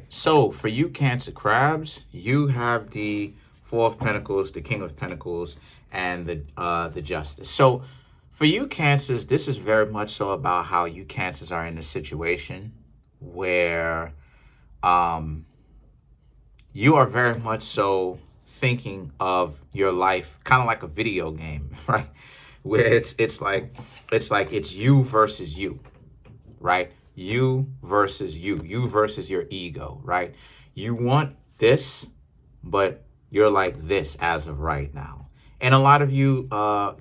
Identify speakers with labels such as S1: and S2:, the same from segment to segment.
S1: So for you Cancer crabs, you have the Four of Pentacles, the King of Pentacles, and the Justice. So for you Cancers, this is very much so about how you Cancers are in a situation where um, you are very much so thinking of your life kind of like a video game, right? Where it's you versus you, right? You versus you versus your ego, right? You want this, but you're like this as of right now. And a lot of you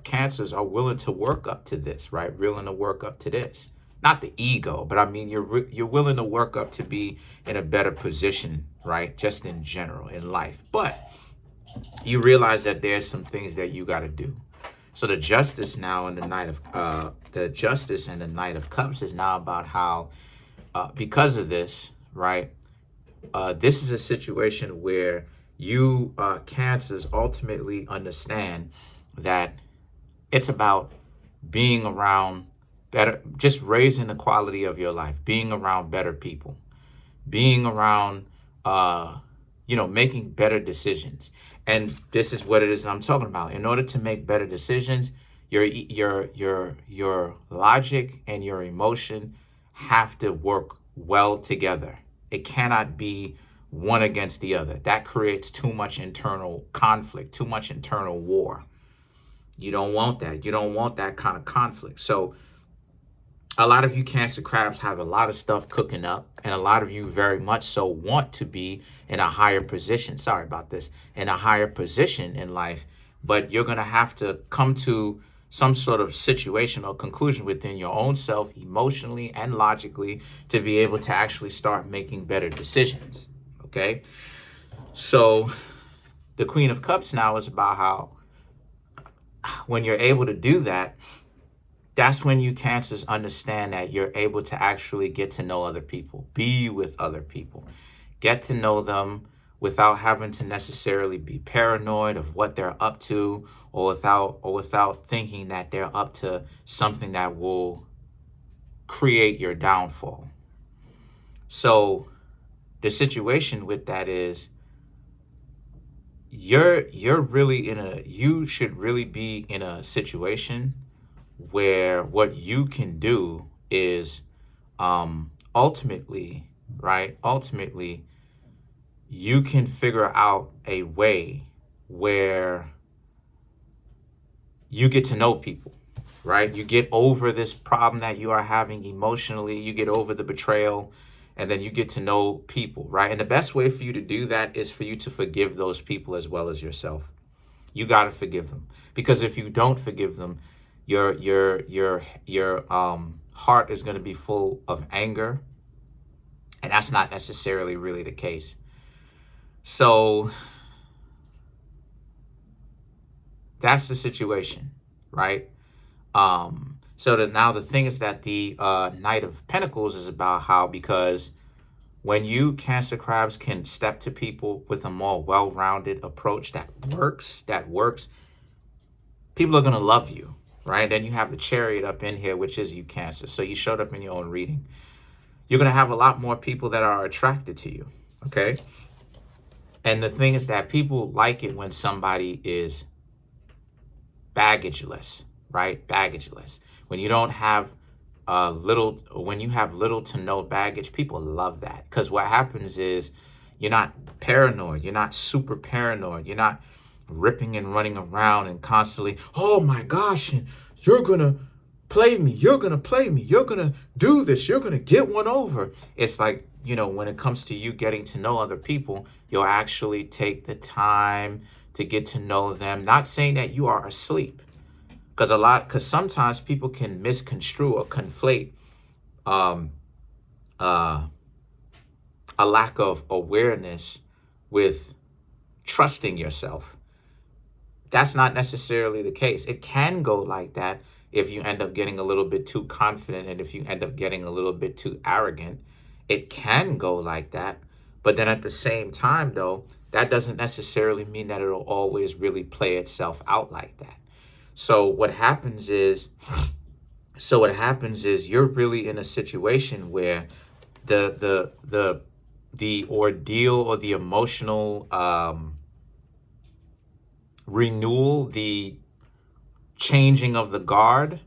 S1: Cancers are willing to work up to this, right? Willing to work up to this. Not the ego, but I mean you're willing to work up to be in a better position, right? Just in general in life. But you realize that there's some things that you got to do. So the Justice now and the Justice and the Knight of Cups is now about how because of this, right? This is a situation where you Cancers ultimately understand that it's about being around better, just raising the quality of your life, being around better people, being around, making better decisions. And this is what it is I'm talking about. In order to make better decisions, your logic and your emotion have to work well together. It cannot be one against the other. That creates too much internal conflict, too much internal war. You don't want that. You don't want that kind of conflict. So a lot of you Cancer crabs have a lot of stuff cooking up, and a lot of you very much so want to be in a higher position. Sorry about this, in a higher position in life, but you're going to have to come to some sort of situation or conclusion within your own self, emotionally and logically, to be able to actually start making better decisions. Okay. So the Queen of Cups now is about how when you're able to do that, that's when you Cancers understand that you're able to actually get to know other people, be with other people, get to know them without having to necessarily be paranoid of what they're up to, or without thinking that they're up to something that will create your downfall. So the situation with that is you're really you should really be in a situation where what you can do is ultimately, right? Ultimately, you can figure out a way where you get to know people, right? You get over this problem that you are having emotionally, you get over the betrayal, and then you get to know people, right? And the best way for you to do that is for you to forgive those people as well as yourself. You got to forgive them, because if you don't forgive them, your heart is going to be full of anger, and that's not necessarily really the case. So that's the situation, right? So that now the thing is that the Knight of Pentacles is about how, because when you Cancer crabs can step to people with a more well-rounded approach that works, people are going to love you, right? Then you have the Chariot up in here, which is you Cancer. So you showed up in your own reading. You're going to have a lot more people that are attracted to you, okay? And the thing is that people like it when somebody is baggageless, right? Baggageless. When you don't have when you have little to no baggage, people love that. Because what happens is you're not paranoid. You're not super paranoid. You're not ripping and running around and constantly, oh my gosh, and you're going to play me. You're going to play me. You're going to do this. You're going to get one over. It's like, when it comes to you getting to know other people, you'll actually take the time to get to know them. Not saying that you are asleep, because sometimes people can misconstrue or conflate a lack of awareness with trusting yourself. That's not necessarily the case. It can go like that if you end up getting a little bit too confident, and if you end up getting a little bit too arrogant. It can go like that. But then at the same time, though, that doesn't necessarily mean that it'll always really play itself out like that. So what happens is you're really in a situation where the the ordeal or the emotional renewal, the changing of the guard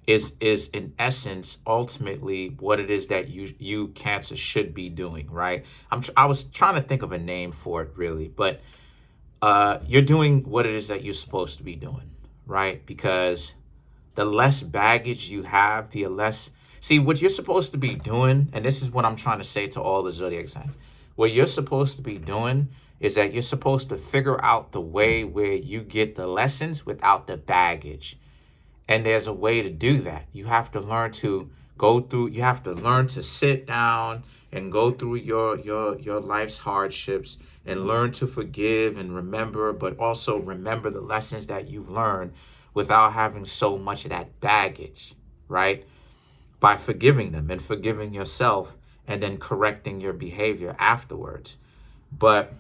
S1: is in essence ultimately what it is that you Cancer should be doing, right? I was trying to think of a name for it really, but you're doing what it is that you're supposed to be doing, right? Because the less baggage you have, the less, see what you're supposed to be doing, and this is what I'm trying to say to all the zodiac signs. What you're supposed to be doing is that you're supposed to figure out the way where you get the lessons without the baggage. And there's a way to do that. You have to learn to go through, you have to learn to sit down and go through your life's hardships and learn to forgive and remember, but also remember the lessons that you've learned without having so much of that baggage, right? By forgiving them and forgiving yourself and then correcting your behavior afterwards. But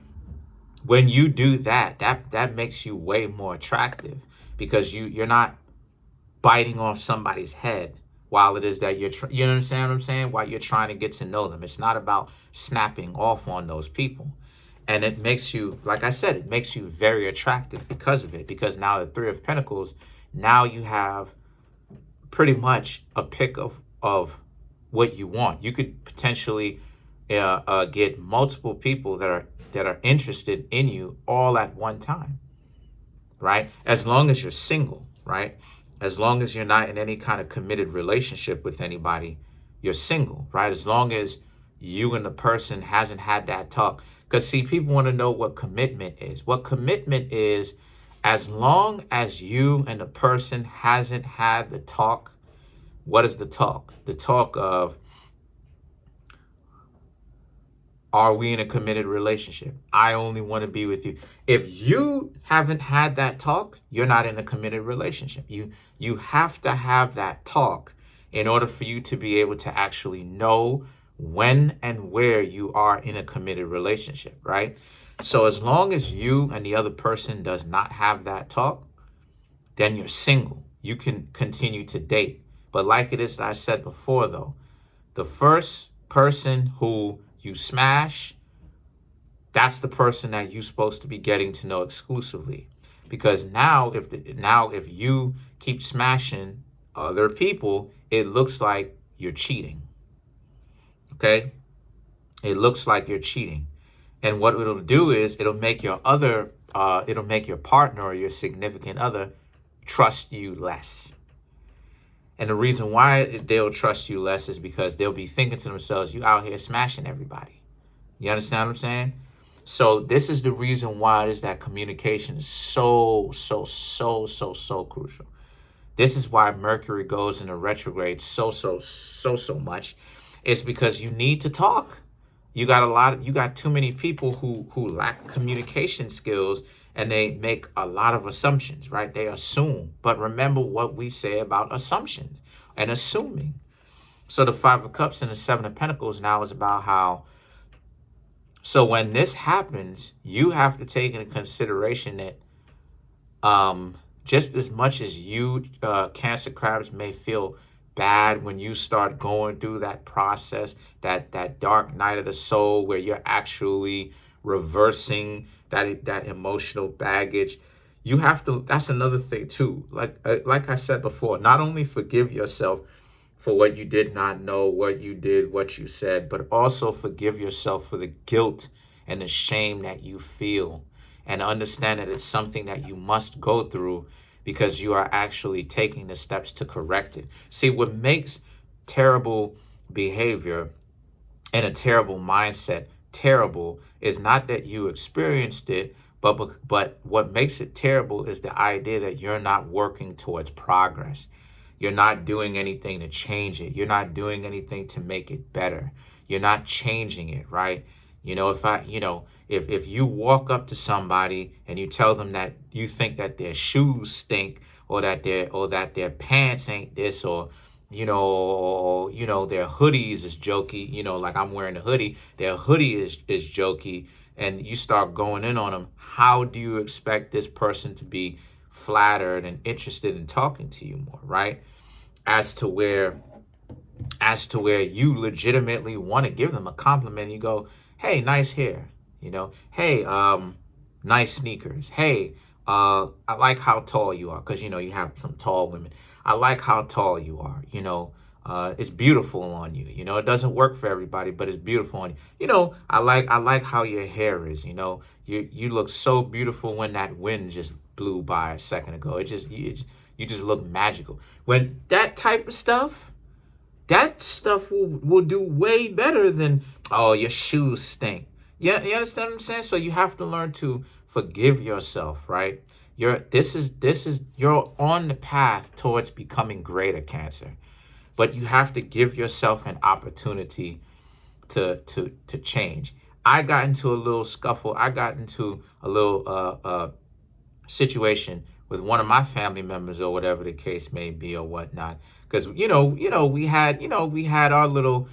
S1: when you do that, that makes you way more attractive because you're not biting off somebody's head while it is that you understand what I'm saying? While you're trying to get to know them. It's not about snapping off on those people. And it makes you, like I said, it makes you very attractive because of it. Because now the Three of Pentacles, now you have pretty much a pick of what you want. You could potentially get multiple people that are interested in you all at one time, right? As long as you're single, right? As long as you're not in any kind of committed relationship with anybody, you're single, right? As long as you and the person hasn't had that talk. Because see, people want to know what commitment is. What commitment is, as long as you and the person hasn't had the talk. What is the talk? The talk of, are we in a committed relationship? I only want to be with you. If you haven't had that talk, you're not in a committed relationship. You have to have that talk in order for you to be able to actually know when and where you are in a committed relationship, right? So as long as you and the other person does not have that talk, then you're single. You can continue to date. But like it is that I said before, though, the first person who you smash, that's the person that you're supposed to be getting to know exclusively. Because now if you keep smashing other people, it looks like you're cheating. Okay? It looks like you're cheating. And what it'll do is it'll make your partner or your significant other trust you less. And the reason why they'll trust you less is because they'll be thinking to themselves, you out here smashing everybody. You understand what I'm saying? So this is the reason why it is that communication is so crucial. This is why Mercury goes into retrograde so much. It's because you need to talk. You got too many people who lack communication skills, and they make a lot of assumptions, right? They assume. But remember what we say about assumptions and assuming. So the Five of Cups and the Seven of Pentacles now is about how, so when this happens, you have to take into consideration that just as much as you Cancer crabs may feel bad when you start going through that process, that dark night of the soul where you're actually reversing that emotional baggage, you have to, that's another thing too. Like I said before, not only forgive yourself for what you did not know, what you did, what you said, but also forgive yourself for the guilt and the shame that you feel, and understand that it's something that you must go through because you are actually taking the steps to correct it. See, what makes terrible behavior and a terrible mindset terrible is not that you experienced it, but what makes it terrible is the idea that you're not working towards progress. You're not doing anything to change it. You're not doing anything to make it better. You're not changing it, right? If you walk up to somebody and you tell them that you think that their shoes stink, or that their pants ain't this, or their hoodies is jokey, like I'm wearing a hoodie, their hoodie is jokey, and you start going in on them, how do you expect this person to be flattered and interested in talking to you more, right? As to where you legitimately want to give them a compliment. You go, hey, nice hair. Hey, nice sneakers. Hey, I like how tall you are, because you have some tall women. I like how tall you are. It's beautiful on you. It doesn't work for everybody, but it's beautiful on you. I like how your hair is. You look so beautiful when that wind just blew by a second ago. You just look magical. When that stuff will do way better than, oh, your shoes stink. Yeah, you understand what I'm saying? So you have to learn to forgive yourself, right? You're on the path towards becoming greater, Cancer. But you have to give yourself an opportunity to change. I got into a little scuffle. I got into a little situation with one of my family members, or whatever the case may be, or whatnot, because we had our little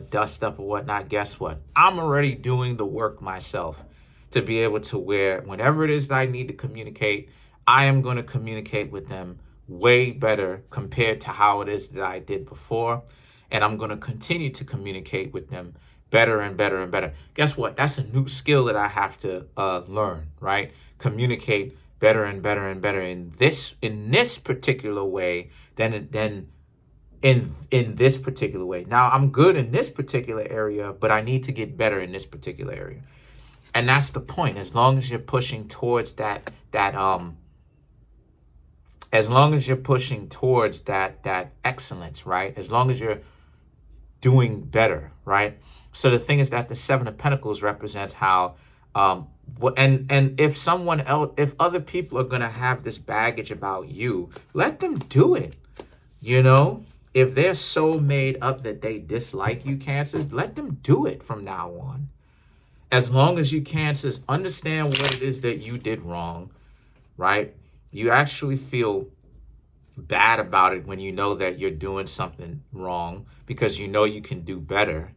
S1: dust up or whatnot. Guess what? I'm already doing the work myself to be able to, where whenever it is that I need to communicate, I am going to communicate with them way better compared to how it is that I did before. And I'm going to continue to communicate with them better and better and better. Guess what? That's a new skill that I have to learn, right? Communicate better and better and better in this particular way than in this particular way. Now, I'm good in this particular area, but I need to get better in this particular area. And that's the point. As long as you're pushing towards as long as you're pushing towards that excellence, right? As long as you're doing better, right? So the thing is that the Seven of Pentacles represents how, and if other people are gonna have this baggage about you, let them do it. If they're so made up that they dislike you, Cancers, let them do it from now on. As long as you, Cancers, understand what it is that you did wrong, right? You actually feel bad about it when you know that you're doing something wrong, because you know you can do better.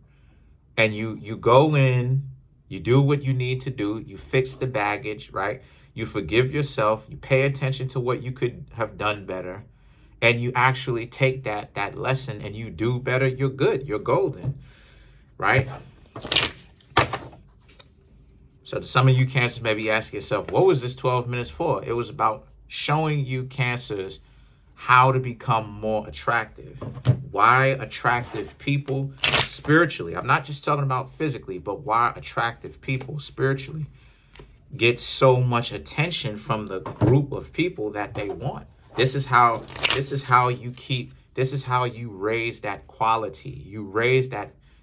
S1: And you go in, you do what you need to do, you fix the baggage, right? You forgive yourself, you pay attention to what you could have done better, and you actually take that lesson and you do better. You're good, you're golden, right? So to some of you Cancers, maybe ask yourself, what was this 12 minutes for? It was about showing you, Cancers, how to become more attractive. Why attractive people spiritually, I'm not just talking about physically, but why attractive people spiritually get so much attention from the group of people that they want. This is how you raise that quality. You raise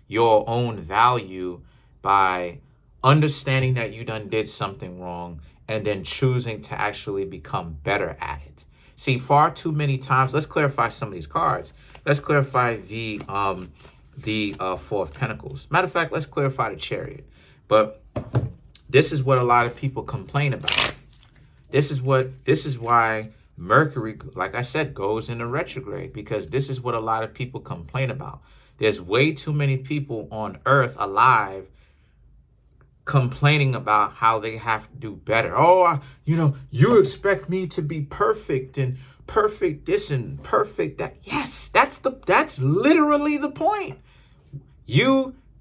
S1: your own value by understanding that you done did something wrong and then choosing to actually become better at it. See, far too many times, let's clarify some of these cards. Let's clarify the Four of Pentacles. Matter of fact, let's clarify the Chariot. But this is what a lot of people complain about. This is why Mercury, like I said, goes into retrograde, because this is what a lot of people complain about. There's way too many people on Earth alive complaining about how they have to do better. Oh, you expect me to be perfect and perfect this and perfect that. Yes, that's literally the point.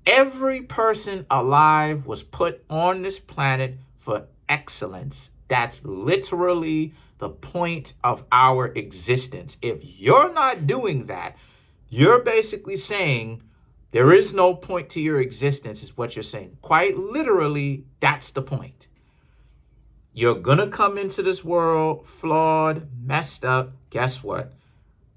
S1: Every person alive was put on this planet for excellence. That's literally the point of our existence. If you're not doing that, you're basically saying there is no point to your existence, is what you're saying. Quite literally, that's the point. You're gonna come into this world flawed, messed up. Guess what?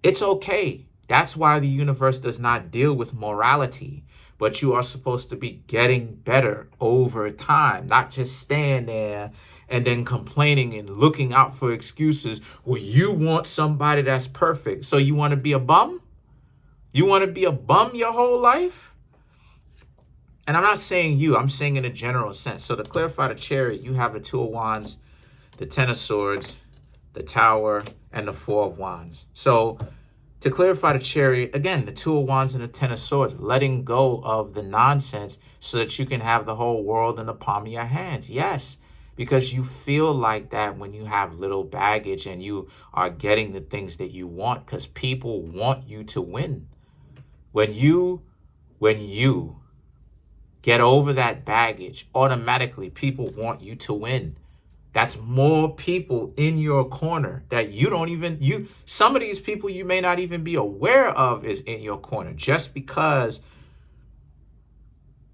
S1: It's okay. That's why the universe does not deal with morality. But you are supposed to be getting better over time, not just staying there and then complaining and looking out for excuses. Well, you want somebody that's perfect. So you want to be a bum? You want to be a bum your whole life? And I'm not saying you, I'm saying in a general sense. So to clarify the Chariot, you have the Two of Wands, the Ten of Swords, the Tower, and the Four of Wands. So to clarify the Chariot, again, the Two of Wands and the Ten of Swords, letting go of the nonsense so that you can have the whole world in the palm of your hands. Yes, because you feel like that when you have little baggage and you are getting the things that you want, because people want you to win. When you get over that baggage, automatically people want you to win. That's more people in your corner that you don't even, some of these people you may not even be aware of is in your corner just because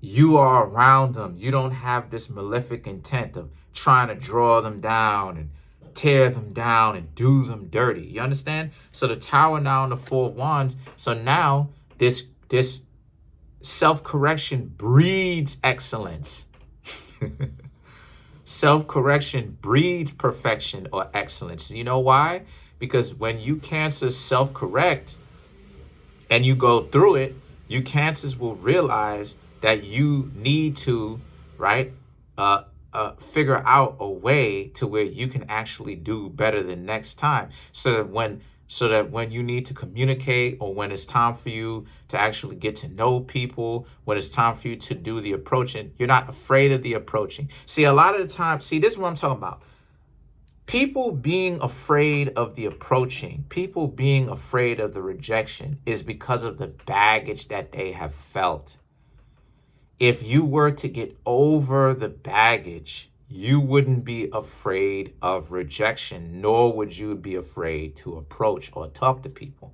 S1: you are around them. You don't have this malefic intent of trying to draw them down and tear them down and do them dirty. You understand? So the Tower now and the Four of Wands. So now this self-correction breeds excellence. Self-correction breeds perfection or excellence. You know why? Because when you Cancers self-correct and you go through it, you Cancers will realize that you need to, right, figure out a way to where you can actually do better the next time, so that when you need to communicate, or when it's time for you to actually get to know people, when it's time for you to do the approaching, you're not afraid of the approaching. See, a lot of the time, see, this is what I'm talking about. People being afraid of the approaching, people being afraid of the rejection is because of the baggage that they have felt. If you were to get over the baggage, you wouldn't be afraid of rejection, nor would you be afraid to approach or talk to people.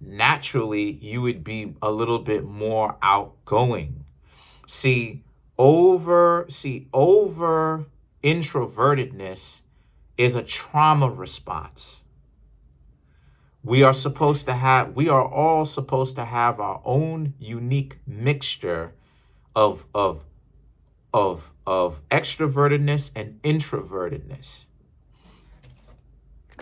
S1: Naturally, you would be a little bit more outgoing. See, over introvertedness is a trauma response. We are all supposed to have our own unique mixture of extrovertedness and introvertedness.